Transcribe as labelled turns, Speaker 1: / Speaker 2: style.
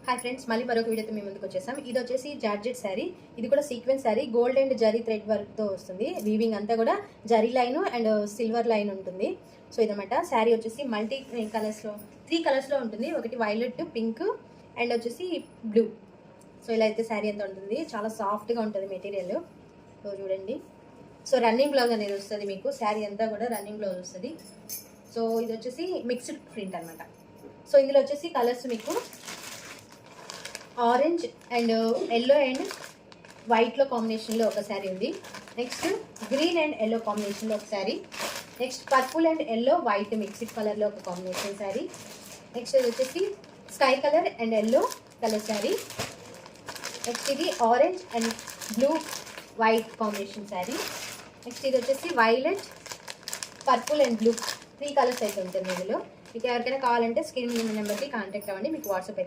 Speaker 1: Hi friends, మళ్ళీ మరొక వీడియోతో మేము ముందుకు వచ్చేసాం. ఇది వచ్చేసి జార్జెట్ శారీ. ఇది కూడా sequence sari, gold and zari thread వర్క్తో వస్తుంది. వీవింగ్ అంతా కూడా zari line and silver line ఉంటుంది. సో ఇదన్నమాట. శారీ వచ్చేసి మల్టీ కలర్స్లో 3 కలర్స్లో ఉంటుంది. ఒకటి వైలెట్, పింక్ అండ్ వచ్చేసి బ్లూ. సో ఇలా అయితే శారీ అంతా ఉంటుంది. చాలా సాఫ్ట్గా ఉంటుంది మెటీరియల్. సో చూడండి. సో రన్నింగ్ బ్లౌజ్ అనేది వస్తుంది మీకు. శారీ అంతా కూడా రన్నింగ్ బ్లౌజ్ వస్తుంది. సో ఇది వచ్చేసి మిక్స్డ్ ప్రింట్ అనమాట. సో ఇందులో వచ్చేసి కలర్స్ మీకు ఆరెంజ్ అండ్ ఎల్లో అండ్ వైట్లో కాంబినేషన్లో ఒక శారీ ఉంది. నెక్స్ట్ గ్రీన్ అండ్ ఎల్లో కాంబినేషన్లో ఒక sari. Next purple and yellow white mixed కలర్లో ఒక కాంబినేషన్ శారీ. నెక్స్ట్ ఇది వచ్చేసి sky colour and yellow colour sari. Next ఇది orange and blue white combination sari. Next ఇది వచ్చేసి violet, purple and blue 3 colours అయితే ఉంటుంది ఇందులో. మీకు ఎవరికైనా కావాలంటే స్క్రీన్ మీద నెంబర్కి కాంటాక్ట్ అవ్వండి. మీకు వాట్సాప్